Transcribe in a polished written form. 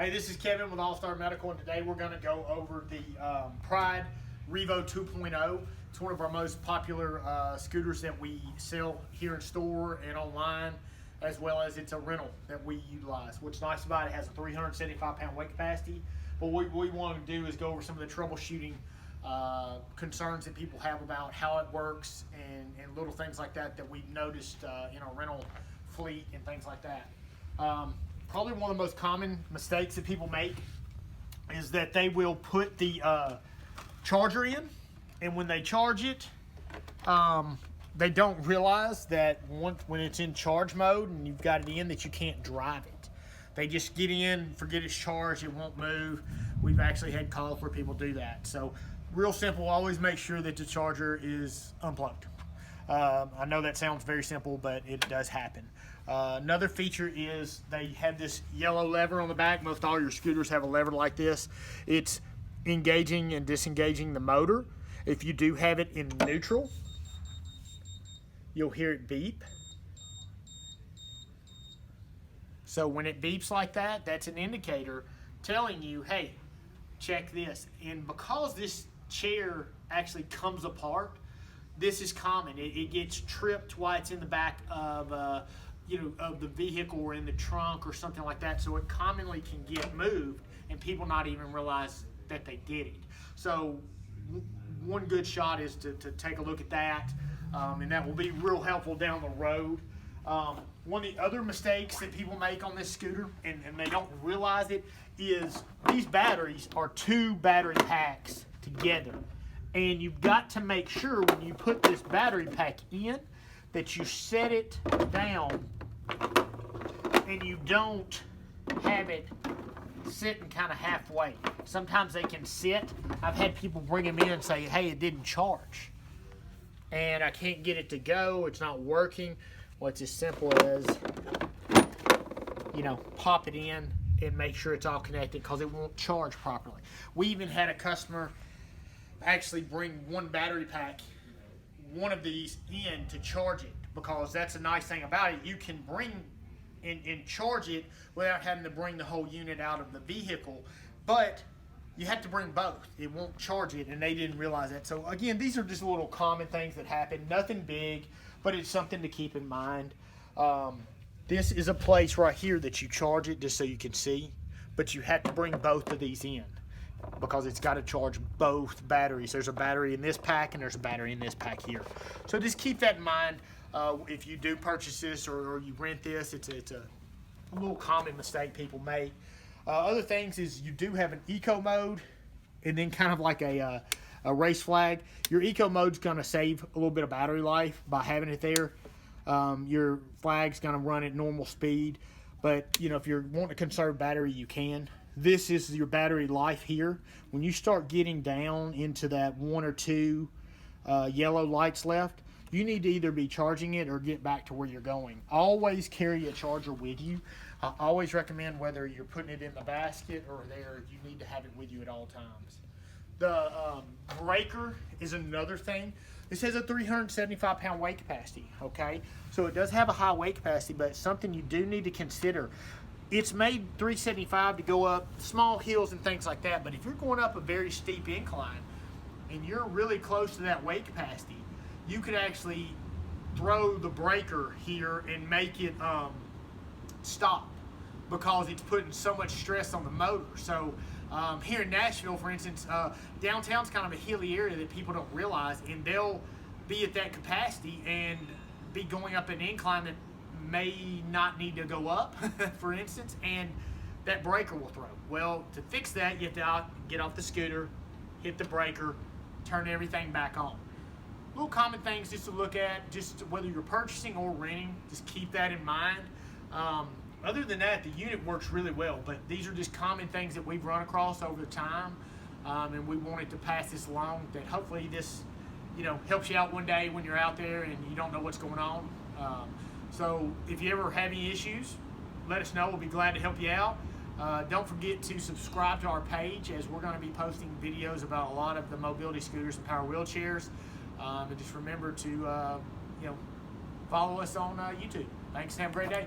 Hey, this is Kevin with All Star Medical, and today we're going to go over the Pride Revo 2.0. It's one of our most popular scooters that we sell here in store and online, as well as it's a rental that we utilize. What's nice about it has a 375-pound weight capacity. But what we want to do is go over some of the troubleshooting concerns that people have about how it works and little things like that that we've noticed in our rental fleet and things like that. Probably one of the most common mistakes that people make is that they will put the charger in, and when they charge it, they don't realize that when it's in charge mode and you've got it in, that you can't drive it. They just get in, forget it's charged, it won't move. We've actually had calls where people do that. So real simple, always make sure that the charger is unplugged. I know that sounds very simple, but it does happen. Another feature is they have this yellow lever on the back. Most all your scooters have a lever like this. It's engaging and disengaging the motor. If you do have it in neutral, you'll hear it beep. So when it beeps like that, that's an indicator telling you, hey, check this. And because this chair actually comes apart, this is common. It gets tripped while it's in the back of of the vehicle or in the trunk or something like that. So it commonly can get moved and people not even realize that they did it. So one good shot is to take a look at that, and that will be real helpful down the road. One of the other mistakes that people make on this scooter, and they don't realize it, is these batteries are 2 battery packs together. And you've got to make sure when you put this battery pack in that you set it down and you don't have it sitting kind of halfway. Sometimes they can sit. I've had people bring them in and say, hey, it didn't charge and I can't get it to go, it's not working. Well, it's as simple as, pop it in and make sure it's all connected, because it won't charge properly. We even had a customer actually bring one battery pack, one of these, in to charge it, because that's a nice thing about it. You can bring and charge it without having to bring the whole unit out of the vehicle, but you have to bring both. It won't charge it, and they didn't realize that. So again, these are just little common things that happen, nothing big, but it's something to keep in mind. This is a place right here that you charge it, just so you can see, but you have to bring both of these in, because it's got to charge both batteries. There's a battery in this pack and there's a battery in this pack here. So just keep that in mind if you do purchase this or you rent this. It's a little common mistake people make. Other things is you do have an eco mode, and then kind of like a race flag. Your eco mode's going to save a little bit of battery life by having it there. Your flag's going to run at normal speed, but if you're wanting to conserve battery, you can. This is your battery life here. When you start getting down into that 1 or 2 yellow lights left, you need to either be charging it or get back to where you're going. Always carry a charger with you. I always recommend, whether you're putting it in the basket or there, you need to have it with you at all times. The breaker is another thing. This has a 375-pound weight capacity, okay? So it does have a high weight capacity, but it's something you do need to consider. It's made 375 to go up small hills and things like that, but if you're going up a very steep incline and you're really close to that weight capacity, you could actually throw the breaker here and make it stop, because it's putting so much stress on the motor. So here in Nashville, for instance, downtown's kind of a hilly area that people don't realize, and they'll be at that capacity and be going up an incline that may not need to go up, for instance, and that breaker will throw. Well, to fix that, you have to get off the scooter, hit the breaker, turn everything back on. Little common things just to look at, just whether you're purchasing or renting, just keep that in mind. Other than that, the unit works really well, but these are just common things that we've run across over time, and we wanted to pass this along, that hopefully this helps you out one day when you're out there and you don't know what's going on. So if you ever have any issues, let us know. We'll be glad to help you out. Don't forget to subscribe to our page, as we're going to be posting videos about a lot of the mobility scooters and power wheelchairs. And just remember to follow us on YouTube. Thanks and have a great day.